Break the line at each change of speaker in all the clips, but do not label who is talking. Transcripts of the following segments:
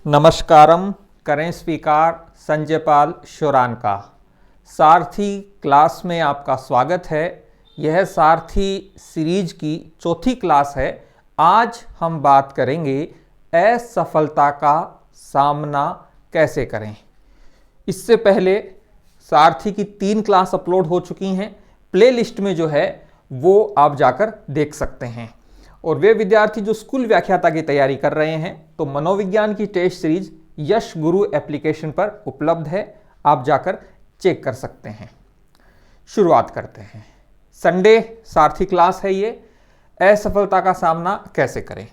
नमस्कारम, करें स्वीकार संजय पाल शुरान का। सारथी क्लास में आपका स्वागत है। यह सारथी सीरीज की चौथी क्लास है। आज हम बात करेंगे असफलता का सामना कैसे करें। इससे पहले सारथी की 3 क्लास अपलोड हो चुकी हैं। प्लेलिस्ट में जो है वो आप जाकर देख सकते हैं। और वे विद्यार्थी जो स्कूल व्याख्याता की तैयारी कर रहे हैं तो मनोविज्ञान की टेस्ट सीरीज यश गुरु एप्लीकेशन पर उपलब्ध है, आप जाकर चेक कर सकते हैं। शुरुआत करते हैं। संडे सारथी क्लास है ये। असफलता का सामना कैसे करें,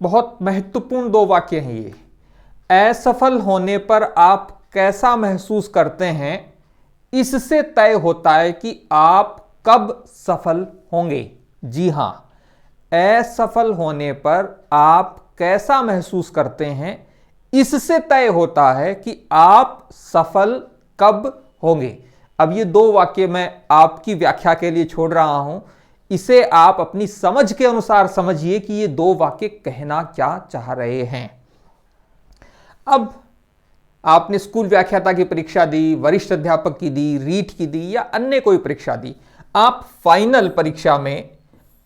बहुत महत्वपूर्ण 2 वाक्य हैं ये। असफल होने पर आप कैसा महसूस करते हैं, इससे तय होता है कि आप कब सफल होंगे। जी हां, असफल होने पर आप कैसा महसूस करते हैं, इससे तय होता है कि आप सफल कब होंगे। अब ये 2 वाक्य मैं आपकी व्याख्या के लिए छोड़ रहा हूं, इसे आप अपनी समझ के अनुसार समझिए कि ये 2 वाक्य कहना क्या चाह रहे हैं। अब आपने स्कूल व्याख्याता की परीक्षा दी, वरिष्ठ अध्यापक की दी, रीट की दी या अन्य कोई परीक्षा दी, आप फाइनल परीक्षा में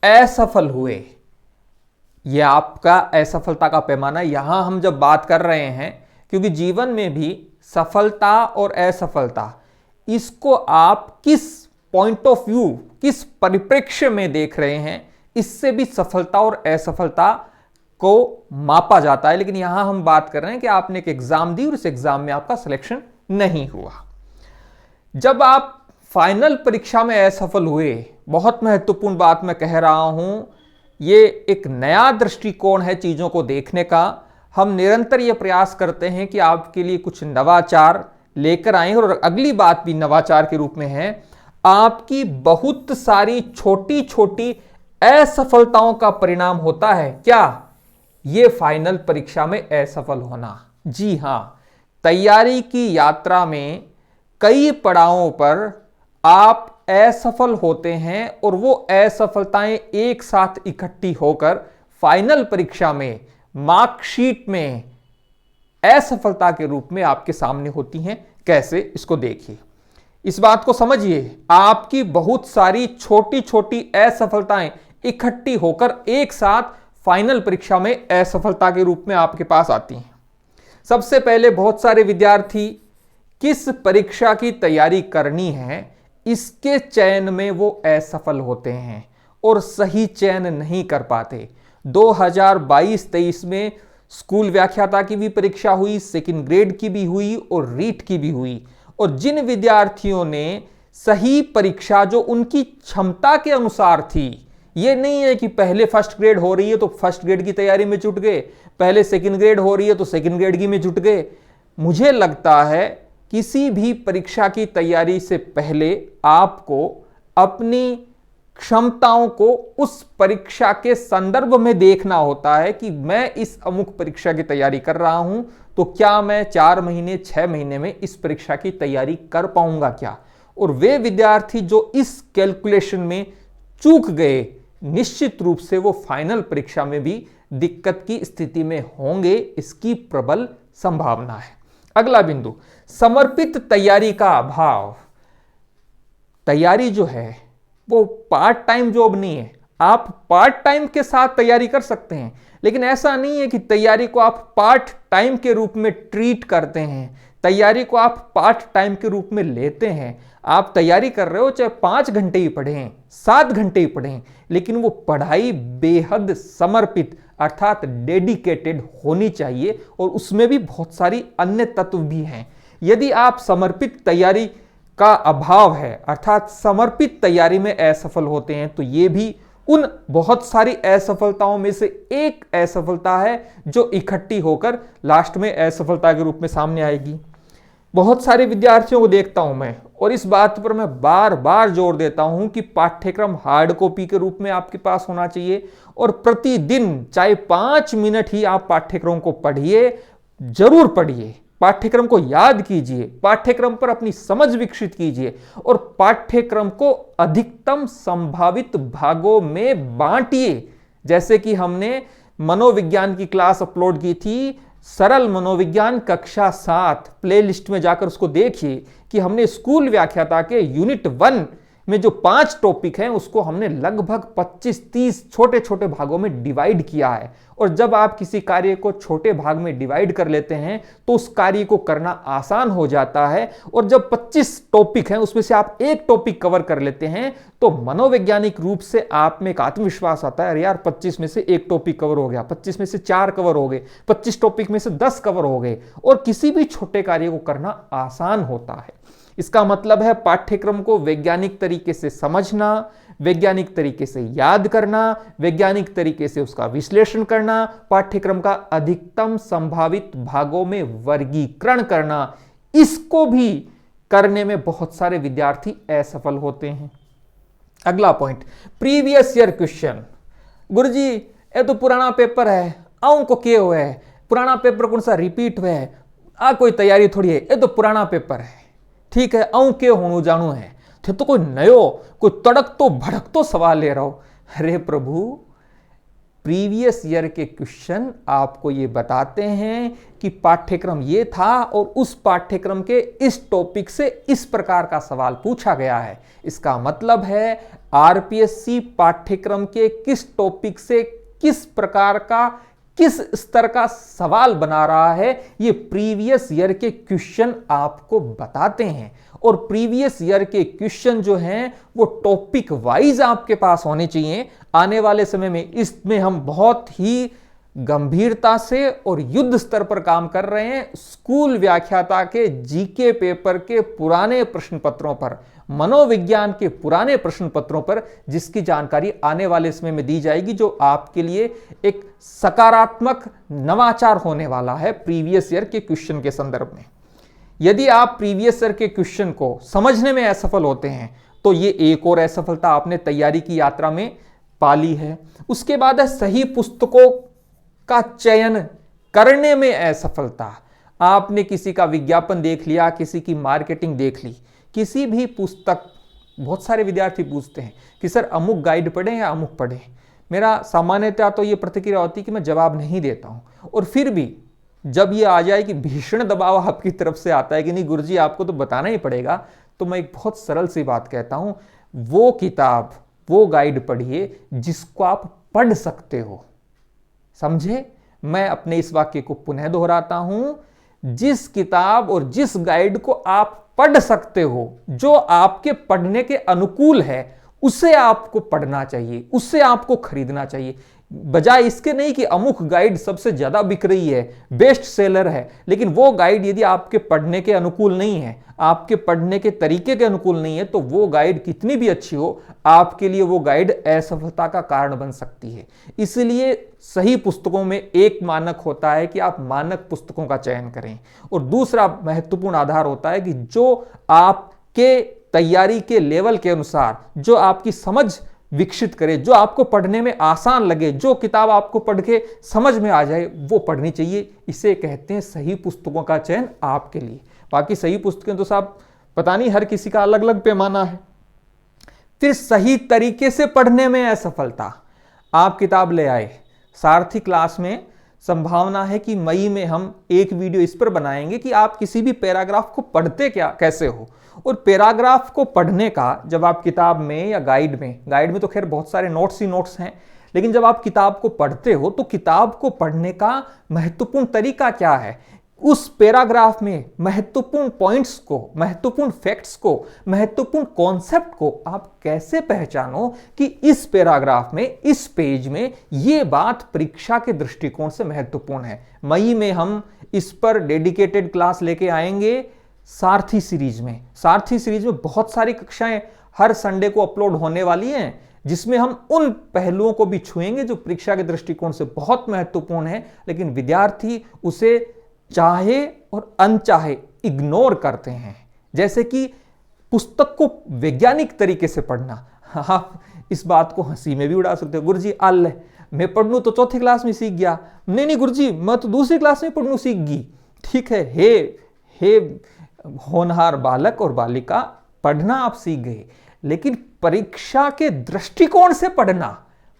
असफल हुए। यह आपका असफलता का पैमाना। यहां हम जब बात कर रहे हैं, क्योंकि जीवन में भी सफलता और असफलता, इसको आप किस पॉइंट ऑफ व्यू, किस परिप्रेक्ष्य में देख रहे हैं, इससे भी सफलता और असफलता को मापा जाता है। लेकिन यहां हम बात कर रहे हैं कि आपने एक एग्जाम दी और इस एग्जाम में आपका सिलेक्शन नहीं हुआ। जब आप फाइनल परीक्षा में असफल हुए, बहुत महत्वपूर्ण बात मैं कह रहा हूं, ये एक नया दृष्टिकोण है चीजों को देखने का। हम निरंतर यह प्रयास करते हैं कि आपके लिए कुछ नवाचार लेकर आए, और अगली बात भी नवाचार के रूप में है। आपकी बहुत सारी छोटी छोटी असफलताओं का परिणाम होता है क्या, ये फाइनल परीक्षा में असफल होना। जी हां, तैयारी की यात्रा में कई पड़ावों पर आप असफल होते हैं और वो असफलताएं एक साथ इकट्ठी होकर फाइनल परीक्षा में मार्कशीट में असफलता के रूप में आपके सामने होती हैं। कैसे, इसको देखिए, इस बात को समझिए। आपकी बहुत सारी छोटी छोटी असफलताएं इकट्ठी होकर एक साथ फाइनल परीक्षा में असफलता के रूप में आपके पास आती हैं। सबसे पहले बहुत सारे विद्यार्थी किस परीक्षा की तैयारी करनी है, इसके चयन में वो असफल होते हैं और सही चयन नहीं कर पाते। 2022-23 में स्कूल व्याख्याता की भी परीक्षा हुई, सेकंड ग्रेड की भी हुई और रीट की भी हुई। और जिन विद्यार्थियों ने सही परीक्षा जो उनकी क्षमता के अनुसार थी, ये नहीं है कि पहले फर्स्ट ग्रेड हो रही है तो फर्स्ट ग्रेड की तैयारी में जुट गए, पहले सेकंड ग्रेड हो रही है तो सेकंड ग्रेड की में जुट गए। मुझे लगता है किसी भी परीक्षा की तैयारी से पहले आपको अपनी क्षमताओं को उस परीक्षा के संदर्भ में देखना होता है कि मैं इस अमुक परीक्षा की तैयारी कर रहा हूं तो क्या मैं 4 महीने 6 महीने में इस परीक्षा की तैयारी कर पाऊंगा क्या। और वे विद्यार्थी जो इस कैलकुलेशन में चूक गए, निश्चित रूप से वो फाइनल परीक्षा में भी दिक्कत की स्थिति में होंगे, इसकी प्रबल संभावना है। अगला बिंदु, समर्पित तैयारी का अभाव। तैयारी जो है वो पार्ट टाइम जॉब नहीं है। आप पार्ट टाइम के साथ तैयारी कर सकते हैं, लेकिन ऐसा नहीं है कि तैयारी को आप पार्ट टाइम के रूप में ट्रीट करते हैं, तैयारी को आप पार्ट टाइम के रूप में लेते हैं। आप तैयारी कर रहे हो, चाहे 5 घंटे ही पढ़ें, 7 घंटे ही पढ़ें, लेकिन वो पढ़ाई बेहद समर्पित अर्थात डेडिकेटेड होनी चाहिए, और उसमें भी बहुत सारी अन्य तत्व भी हैं। यदि आप समर्पित तैयारी का अभाव है अर्थात समर्पित तैयारी में असफल होते हैं, तो ये भी उन बहुत सारी असफलताओं में से एक असफलता है जो इकट्ठी होकर लास्ट में असफलता के रूप में सामने आएगी। बहुत सारे विद्यार्थियों को देखता हूं मैं, और इस बात पर मैं बार बार जोर देता हूं कि पाठ्यक्रम हार्ड कॉपी के रूप में आपके पास होना चाहिए, और प्रतिदिन चाहे 5 मिनट ही आप पाठ्यक्रम को पढ़िए, जरूर पढ़िए, पाठ्यक्रम को याद कीजिए, पाठ्यक्रम पर अपनी समझ विकसित कीजिए, और पाठ्यक्रम को अधिकतम संभावित भागों में बांटिए। जैसे कि हमने मनोविज्ञान की क्लास अपलोड की थी, सरल मनोविज्ञान कक्षा 7 प्लेलिस्ट में जाकर उसको देखिए कि हमने स्कूल व्याख्याता के यूनिट 1 में जो 5 टॉपिक हैं उसको हमने लगभग 25-30 छोटे छोटे भागों में डिवाइड किया है। और जब आप किसी कार्य को छोटे भाग में डिवाइड कर लेते हैं तो उस कार्य को करना आसान हो जाता है। और जब 25 टॉपिक हैं उसमें से आप एक टॉपिक कवर कर लेते हैं तो मनोवैज्ञानिक रूप से आप में एक आत्मविश्वास आता है, अरे यार 25 में से एक टॉपिक कवर हो गया, 25 में से 4 कवर हो गए, 25 टॉपिक में से 10 कवर हो गए और किसी भी छोटे कार्य को करना आसान होता है। इसका मतलब है पाठ्यक्रम को वैज्ञानिक तरीके से समझना, वैज्ञानिक तरीके से याद करना, वैज्ञानिक तरीके से उसका विश्लेषण करना, पाठ्यक्रम का अधिकतम संभावित भागों में वर्गीकरण करना, इसको भी करने में बहुत सारे विद्यार्थी असफल होते हैं। अगला पॉइंट, प्रीवियस ईयर क्वेश्चन। गुरुजी ये तो पुराना पेपर है, आऊं को क्या हुआ है, पुराना पेपर कौन सा रिपीट हुआ है, आ कोई तैयारी थोड़ी है, ये तो पुराना पेपर है, ठीक है, आऊं के होनू जानू है, थे तो कोई नयो कोई तड़क तो भड़क तो सवाल ले रहा हो। अरे प्रभु, प्रीवियस ईयर के क्वेश्चन आपको ये बताते हैं कि पाठ्यक्रम ये था और उस पाठ्यक्रम के इस टॉपिक से इस प्रकार का सवाल पूछा गया है। इसका मतलब है आरपीएससी पाठ्यक्रम के किस टॉपिक से किस प्रकार का किस स्तर का सवाल बना रहा है, ये प्रीवियस ईयर के क्वेश्चन आपको बताते हैं। और प्रीवियस ईयर के क्वेश्चन जो हैं वो टॉपिक वाइज आपके पास होने चाहिए। आने वाले समय में इसमें हम बहुत ही गंभीरता से और युद्ध स्तर पर काम कर रहे हैं। स्कूल व्याख्याता के जीके पेपर के पुराने प्रश्न पत्रों पर, मनोविज्ञान के पुराने प्रश्न पत्रों पर, जिसकी जानकारी आने वाले समय में दी जाएगी, जो आपके लिए एक सकारात्मक नवाचार होने वाला है प्रीवियस ईयर के क्वेश्चन के संदर्भ में। यदि आप प्रीवियस ईयर के क्वेश्चन को समझने में असफल होते हैं तो ये एक और असफलता आपने तैयारी की यात्रा में पाली है। उसके बाद है सही पुस्तकों का चयन करने में असफलता। आपने किसी का विज्ञापन देख लिया, किसी की मार्केटिंग देख ली, किसी भी पुस्तक, बहुत सारे विद्यार्थी पूछते हैं कि सर अमुक गाइड पढ़ें या अमुक पढ़ें। मेरा सामान्यतः तो ये प्रतिक्रिया होती है कि मैं जवाब नहीं देता हूं। और फिर भी जब ये आ जाए कि भीषण दबाव आपकी तरफ से आता है कि नहीं गुरुजी आपको तो बताना ही पड़ेगा, तो मैं एक बहुत सरल सी बात कहता हूं, वो किताब, वो गाइड पढ़िए जिसको आप पढ़ सकते हो। समझे? मैं अपने इस वाक्य को पुनः दोहराता हूं, जिस किताब और जिस गाइड को आप पढ़ सकते हो, जो आपके पढ़ने के अनुकूल है, उसे आपको पढ़ना चाहिए, उससे आपको खरीदना चाहिए। बजाय इसके नहीं कि अमुक गाइड सबसे ज्यादा बिक रही है, बेस्ट सेलर है, लेकिन वो गाइड यदि आपके पढ़ने के अनुकूल नहीं है, आपके पढ़ने के तरीके के अनुकूल नहीं है, तो वो गाइड कितनी भी अच्छी हो, आपके लिए वो गाइड असफलता का कारण बन सकती है। इसलिए सही पुस्तकों में एक मानक होता है कि आप मानक पुस्तकों का चयन करें, और दूसरा महत्वपूर्ण आधार होता है कि जो आपके तैयारी के लेवल के अनुसार, जो आपकी समझ विकसित करे, जो आपको पढ़ने में आसान लगे, जो किताब आपको पढ़ के समझ में आ जाए, वो पढ़नी चाहिए। इसे कहते हैं सही पुस्तकों का चयन आपके लिए। बाकी सही पुस्तकें तो साहब पता नहीं, हर किसी का अलग अलग पैमाना है। फिर सही तरीके से पढ़ने में असफलता। आप किताब ले आए, सारथी क्लास में संभावना है कि मई में हम एक वीडियो इस पर बनाएंगे कि आप किसी भी पैराग्राफ को पढ़ते कैसे हो। और पैराग्राफ को पढ़ने का जब आप किताब में या गाइड में तो खैर बहुत सारे नोट्स ही नोट्स हैं, लेकिन जब आप किताब को पढ़ते हो तो किताब को पढ़ने का महत्वपूर्ण तरीका क्या है, उस पैराग्राफ में महत्वपूर्ण पॉइंट्स को, महत्वपूर्ण फैक्ट्स को, महत्वपूर्ण कॉन्सेप्ट को आप कैसे पहचानो कि इस पैराग्राफ में, इस पेज में ये बात परीक्षा के दृष्टिकोण से महत्वपूर्ण है। मई में हम इस पर डेडिकेटेड क्लास लेके आएंगे। सारथी सीरीज में बहुत सारी कक्षाएं हर संडे को अपलोड होने वाली हैं, जिसमें हम उन पहलुओं को भी छुएंगे जो परीक्षा के दृष्टिकोण से बहुत महत्वपूर्ण है, लेकिन विद्यार्थी उसे चाहे और अनचाहे इग्नोर करते हैं। जैसे कि पुस्तक को वैज्ञानिक तरीके से पढ़ना। आप इस बात को हंसी में भी उड़ा सकते हो, गुरुजी आल मैं पढ़नू तो चौथी क्लास में सीख गया, नहीं गुरुजी मैं तो दूसरी क्लास में पढ़नू सीख गई। ठीक है, हे होनहार बालक और बालिका, पढ़ना आप सीख गए, लेकिन परीक्षा के दृष्टिकोण से पढ़ना,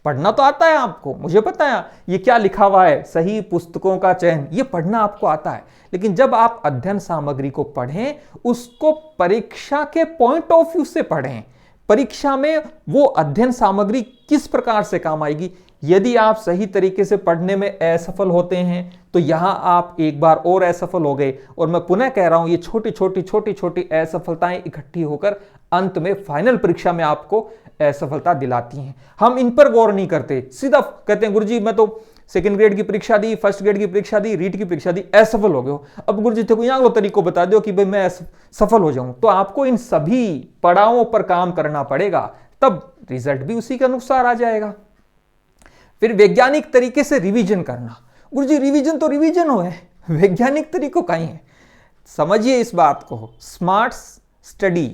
पढ़ना तो आता है आपको, मुझे पता है ये क्या लिखा हुआ है, सही पुस्तकों का चयन, ये पढ़ना आपको आता है। लेकिन जब आप अध्ययन सामग्री को पढ़ें, उसको परीक्षा के पॉइंट ऑफ व्यू से पढ़ें। परीक्षा में वो अध्ययन सामग्री किस प्रकार से काम आएगी। यदि आप सही तरीके से पढ़ने में असफल होते हैं तो यहां आप एक बार और असफल हो गए। और मैं पुनः कह रहा हूं, ये छोटी छोटी असफलताएं इकट्ठी होकर अंत में फाइनल परीक्षा में आपको असफलता दिलाती हैं। हम इन पर गौर नहीं करते, सीधा कहते हैं गुरुजी मैं तो सेकंड ग्रेड की परीक्षा दी, फर्स्ट ग्रेड की परीक्षा दी, रीट की परीक्षा दी, असफल हो गए हो। अब गुरुजी देखो यहाँ तरीको बता दो कि भाई मैं सफल हो जाऊं। तो आपको इन सभी पड़ावों पर काम करना पड़ेगा, तब रिजल्ट भी उसी के अनुसार आ जाएगा। फिर वैज्ञानिक तरीके से रिवीजन करना। गुरुजी रिवीजन तो रिवीजन हो है, वैज्ञानिक तरीकों का ही है। समझिए इस बात को, स्मार्ट स्टडी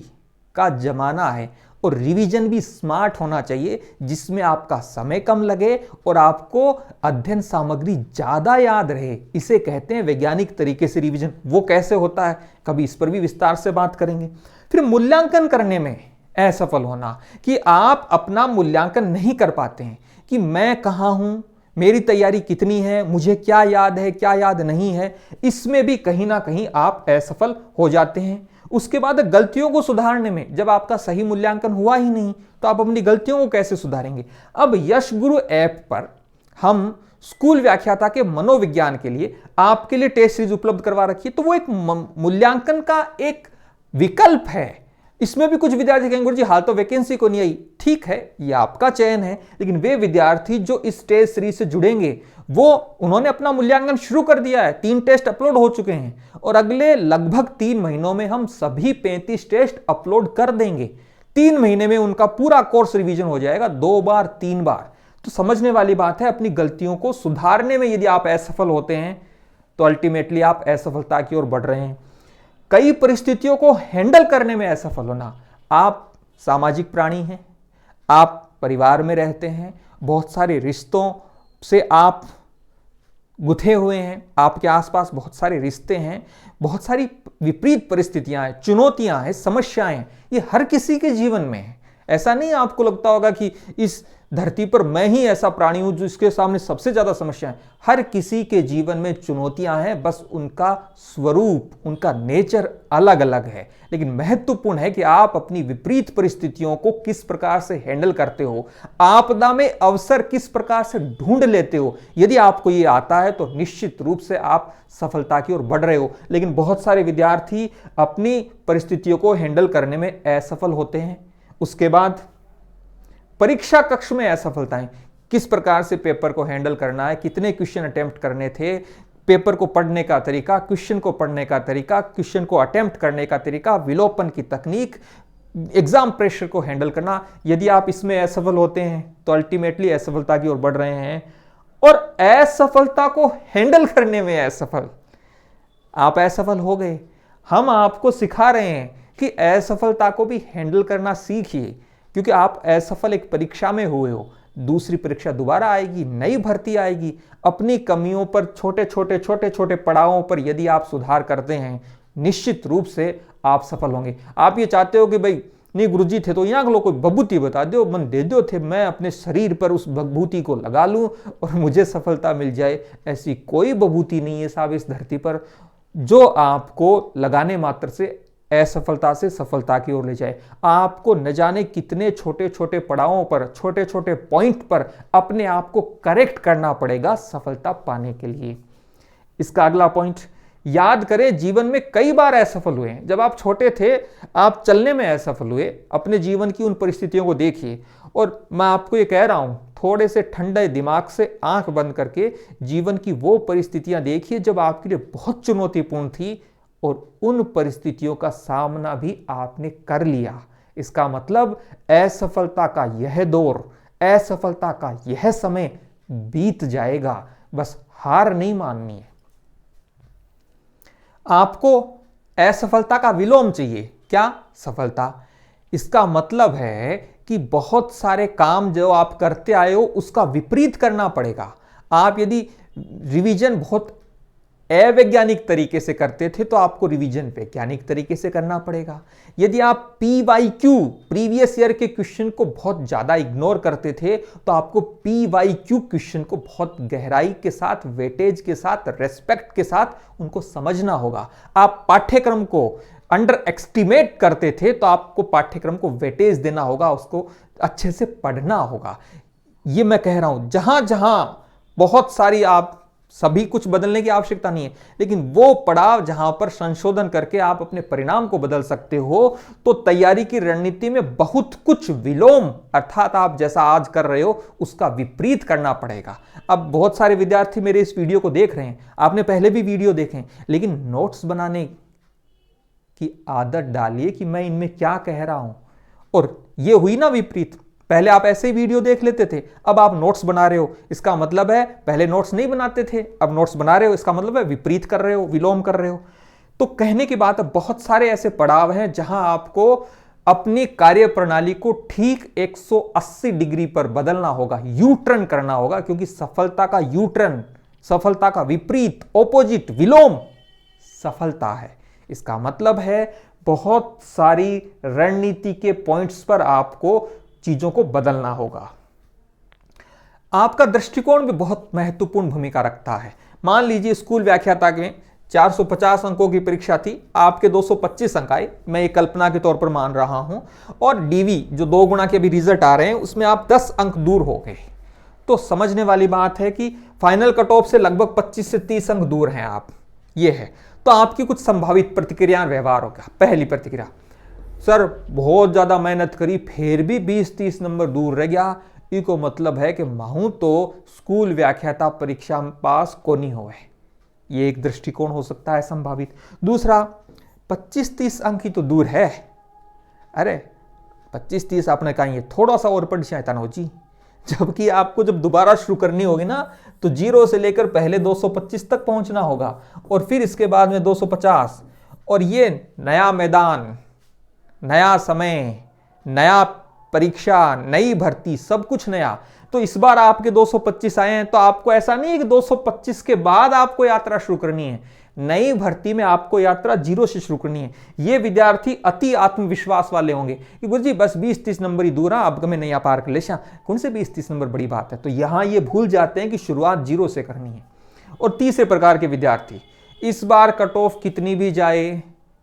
का जमाना है और रिवीजन भी स्मार्ट होना चाहिए, जिसमें आपका समय कम लगे और आपको अध्ययन सामग्री ज्यादा याद रहे। इसे कहते हैं वैज्ञानिक तरीके से रिवीजन। वो कैसे होता है, कभी इस पर भी विस्तार से बात करेंगे। फिर मूल्यांकन करने में असफल होना, कि आप अपना मूल्यांकन नहीं कर पाते हैं कि मैं कहां हूं, मेरी तैयारी कितनी है, मुझे क्या याद है क्या याद नहीं है। इसमें भी कहीं ना कहीं आप असफल हो जाते हैं। उसके बाद गलतियों को सुधारने में, जब आपका सही मूल्यांकन हुआ ही नहीं तो आप अपनी गलतियों को कैसे सुधारेंगे। अब यश गुरु ऐप पर हम स्कूल व्याख्याता के मनोविज्ञान के लिए आपके लिए टेस्ट सीरीज उपलब्ध करवा रखी है। तो वो एक मूल्यांकन का एक विकल्प है। इसमें भी कुछ विद्यार्थी कहेंगे गुरुजी हाल तो वैकेंसी को नहीं आई। ठीक है, ये आपका चयन है, लेकिन वे विद्यार्थी जो इस टेस्ट सीरीज से जुड़ेंगे वो उन्होंने अपना मूल्यांकन शुरू कर दिया है। 3 टेस्ट अपलोड हो चुके हैं और अगले लगभग 3 महीनों में हम सभी 35 टेस्ट अपलोड कर देंगे। 3 महीने में उनका पूरा कोर्स रिवीजन हो जाएगा, 2 बार 3 बार। तो समझने वाली बात है, अपनी गलतियों को सुधारने में यदि आप असफल होते हैं तो अल्टीमेटली आप असफलता की ओर बढ़ रहे हैं। कई परिस्थितियों को हैंडल करने में असफल होना। आप सामाजिक प्राणी हैं, आप परिवार में रहते हैं, बहुत सारे रिश्तों से आप गुथे हुए हैं, आपके आसपास बहुत सारे रिश्ते हैं, बहुत सारी विपरीत परिस्थितियां हैं, चुनौतियां हैं, समस्याएं हैं। ये हर किसी के जीवन में है। ऐसा नहीं आपको लगता होगा कि इस धरती पर मैं ही ऐसा प्राणी हूं जिसके सामने सबसे ज्यादा समस्या है। हर किसी के जीवन में चुनौतियां हैं, बस उनका स्वरूप, उनका नेचर अलग अलग है। लेकिन महत्वपूर्ण है कि आप अपनी विपरीत परिस्थितियों को किस प्रकार से हैंडल करते हो, आपदा में अवसर किस प्रकार से ढूंढ लेते हो। यदि आपको ये आता है तो निश्चित रूप से आप सफलता की ओर बढ़ रहे हो। लेकिन बहुत सारे विद्यार्थी अपनी परिस्थितियों को हैंडल करने में असफल होते हैं। उसके बाद परीक्षा कक्ष में असफलताएं, किस प्रकार से पेपर को हैंडल करना है, कितने क्वेश्चन अटेम्प्ट करने थे, पेपर को पढ़ने का तरीका, क्वेश्चन को पढ़ने का तरीका, क्वेश्चन को अटेम्प्ट करने का तरीका, विलोपन की तकनीक, एग्जाम प्रेशर को हैंडल करना। यदि आप इसमें असफल होते हैं तो अल्टीमेटली असफलता की ओर बढ़ रहे हैं। और असफलता को हैंडल करने में असफल, आप असफल हो गए, हम आपको सिखा रहे हैं कि असफलता को भी हैंडल करना सीखिए। क्योंकि आप असफल एक परीक्षा में हुए हो, दूसरी परीक्षा दोबारा आएगी, नई भर्ती आएगी। अपनी कमियों पर छोटे छोटे पड़ावों पर यदि आप सुधार करते हैं, निश्चित रूप से आप सफल होंगे। आप ये चाहते हो कि भाई नहीं गुरुजी थे तो यहाँ के लोग कोई बभूति बता दो, मन दे दो थे, मैं अपने शरीर पर उस बभूति को लगा लूं और मुझे सफलता मिल जाए। ऐसी कोई बभूति नहीं है साहब इस धरती पर जो आपको लगाने मात्र से असफलता से सफलता की ओर ले जाए। आपको न जाने कितने छोटे छोटे पड़ावों पर, छोटे छोटे पॉइंट पर अपने आप को करेक्ट करना पड़ेगा सफलता पाने के लिए। इसका अगला पॉइंट, याद करें जीवन में कई बार असफल हुए हैं। जब आप छोटे थे आप चलने में असफल हुए, अपने जीवन की उन परिस्थितियों को देखिए। और मैं आपको ये कह रहा हूं, थोड़े से ठंडे दिमाग से आंख बंद करके जीवन की वो परिस्थितियां देखिए जब आपके लिए बहुत चुनौतीपूर्ण थी और उन परिस्थितियों का सामना भी आपने कर लिया। इसका मतलब असफलता का यह दौर, असफलता का यह समय बीत जाएगा, बस हार नहीं माननी है। आपको असफलता का विलोम चाहिए। क्या? सफलता। इसका मतलब है कि बहुत सारे काम जो आप करते आए हो उसका विपरीत करना पड़ेगा। आप यदि रिवीजन बहुत अवैज्ञानिक तरीके से करते थे तो आपको रिवीजन वैज्ञानिक तरीके से करना पड़ेगा। यदि आप PYQ प्रीवियस ईयर के क्वेश्चन को बहुत ज्यादा इग्नोर करते थे तो आपको PYQ क्वेश्चन को बहुत गहराई के साथ, वेटेज के साथ, रेस्पेक्ट के साथ उनको समझना होगा। आप पाठ्यक्रम को अंडर एस्टिमेट करते थे तो आपको पाठ्यक्रम को वेटेज देना होगा, उसको अच्छे से पढ़ना होगा। ये मैं कह रहा हूं, जहां जहां बहुत सारी, आप सभी कुछ बदलने की आवश्यकता नहीं है, लेकिन वो पड़ाव जहां पर संशोधन करके आप अपने परिणाम को बदल सकते हो, तो तैयारी की रणनीति में बहुत कुछ विलोम, अर्थात आप जैसा आज कर रहे हो उसका विपरीत करना पड़ेगा। अब बहुत सारे विद्यार्थी मेरे इस वीडियो को देख रहे हैं, आपने पहले भी वीडियो देखे, लेकिन नोट्स बनाने की आदत डालिए कि मैं इनमें क्या कह रहा हूं। और ये हुई ना विपरीत, पहले आप ऐसे ही वीडियो देख लेते थे, अब आप नोट्स बना रहे हो, इसका मतलब है पहले नोट्स नहीं बनाते थे, अब नोट्स बना रहे हो, इसका मतलब है विपरीत कर रहे हो, विलोम कर रहे हो। तो कहने की बात है, बहुत सारे ऐसे पड़ाव हैं जहां आपको अपनी कार्य प्रणाली को ठीक 180 डिग्री पर बदलना होगा, यू टर्न करना होगा, क्योंकि सफलता का यू टर्न, सफलता का विपरीत, ऑपोजिट, विलोम सफलता है। इसका मतलब है बहुत सारी रणनीति के पॉइंट्स पर आपको चीजों को बदलना होगा। आपका दृष्टिकोण भी बहुत महत्वपूर्ण भूमिका रखता है। मान लीजिए स्कूल व्याख्याता में 450 अंकों की परीक्षा थी, आपके 225 अंक आए, मैं एक कल्पना के तौर पर मान रहा हूं, और डीवी जो 2 गुणा के भी रिजल्ट आ रहे हैं उसमें आप 10 अंक दूर हो गए, तो समझने वाली बात है कि फाइनल कट ऑफ से लगभग 25 से 30 अंक दूर हैं आप। ये है, तो आपकी कुछ संभावित प्रतिक्रिया व्यवहार होगा। पहली प्रतिक्रिया, सर बहुत ज्यादा मेहनत करी फिर भी 20-30 नंबर दूर रह गया, इको मतलब है कि महू तो स्कूल व्याख्याता परीक्षा में पास को नहीं हुए। ये एक दृष्टिकोण हो सकता है संभावित। दूसरा, 25-30 अंक ही तो दूर है, अरे 25-30 आपने कहा ये थोड़ा सा और पढ़ चाहता ना हो जी, जबकि आपको जब दोबारा शुरू करनी होगी ना तो 0 से लेकर पहले 225 तक पहुंचना होगा, और फिर इसके बाद में 250, और ये नया मैदान, नया समय, नया परीक्षा, नई भर्ती, सब कुछ नया। तो इस बार आपके 225 आए हैं, तो आपको ऐसा नहीं है कि 225 के बाद आपको यात्रा शुरू करनी है, नई भर्ती में आपको यात्रा 0 से शुरू करनी है। ये विद्यार्थी अति आत्मविश्वास वाले होंगे कि गुरुजी बस 20-30 नंबर ही दूर, आप मैं नया पार कर ले, कौन से 20-30 नंबर बड़ी बात है। तो यहां ये भूल जाते हैं कि शुरुआत 0 से करनी है। और तीसरे प्रकार के विद्यार्थी, इस बार कट ऑफ कितनी भी जाए,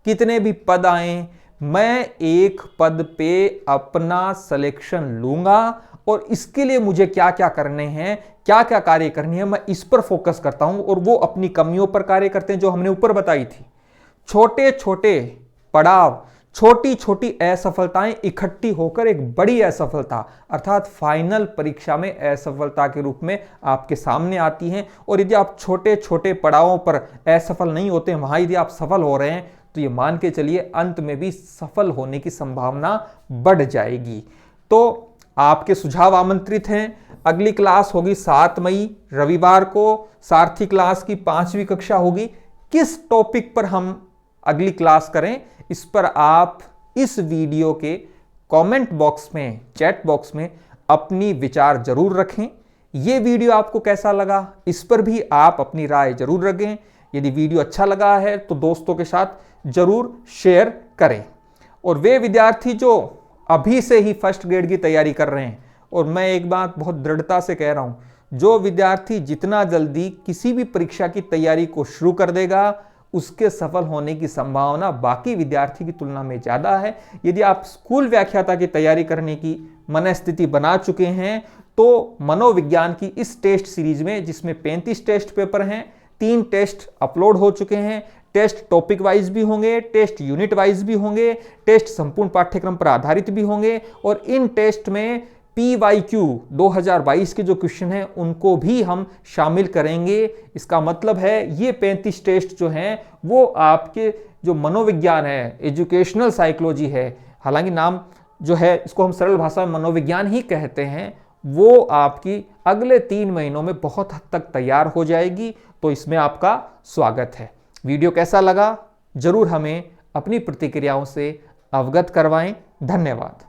कितने भी पद आए, मैं एक पद पे अपना सिलेक्शन लूंगा, और इसके लिए मुझे क्या क्या करने हैं, क्या क्या कार्य करनी है, मैं इस पर फोकस करता हूं। और वो अपनी कमियों पर कार्य करते हैं जो हमने ऊपर बताई थी। छोटे छोटे पड़ाव, छोटी छोटी असफलताएं इकट्ठी होकर एक बड़ी असफलता, अर्थात फाइनल परीक्षा में असफलता के रूप में आपके सामने आती हैं। और यदि आप छोटे छोटे पड़ावों पर असफल नहीं होते हैं, वहां यदि आप सफल हो रहे हैं, तो ये मान के चलिए अंत में भी सफल होने की संभावना बढ़ जाएगी। तो आपके सुझाव आमंत्रित हैं। अगली क्लास होगी 7 मई रविवार को, सारथी क्लास की 5वीं कक्षा होगी। किस टॉपिक पर हम अगली क्लास करें, इस पर आप इस वीडियो के कमेंट बॉक्स में, चैट बॉक्स में अपनी विचार जरूर रखें। यह वीडियो आपको कैसा लगा, इस पर भी आप अपनी राय जरूर रखें। यदि वीडियो अच्छा लगा है तो दोस्तों के साथ जरूर शेयर करें। और वे विद्यार्थी जो अभी से ही फर्स्ट ग्रेड की तैयारी कर रहे हैं, और मैं एक बात बहुत दृढ़ता से कह रहा हूं, जो विद्यार्थी जितना जल्दी किसी भी परीक्षा की तैयारी को शुरू कर देगा, उसके सफल होने की संभावना बाकी विद्यार्थी की तुलना में ज्यादा है। यदि आप स्कूल व्याख्याता की तैयारी करने की मनस्थिति बना चुके हैं, तो मनोविज्ञान की इस टेस्ट सीरीज में, जिसमें 35 टेस्ट पेपर हैं, 3 टेस्ट अपलोड हो चुके हैं। टेस्ट टॉपिक वाइज भी होंगे, टेस्ट यूनिट वाइज भी होंगे, टेस्ट संपूर्ण पाठ्यक्रम पर आधारित भी होंगे, और इन टेस्ट में PYQ 2022 के जो क्वेश्चन हैं उनको भी हम शामिल करेंगे। इसका मतलब है ये 35 टेस्ट जो हैं वो आपके जो मनोविज्ञान है, एजुकेशनल साइकोलॉजी है, हालांकि नाम जो है इसको हम सरल भाषा में मनोविज्ञान ही कहते हैं, वो आपकी अगले 3 महीनों में बहुत हद तक तैयार हो जाएगी। तो इसमें आपका स्वागत है। वीडियो कैसा लगा जरूर हमें अपनी प्रतिक्रियाओं से अवगत करवाएं। धन्यवाद।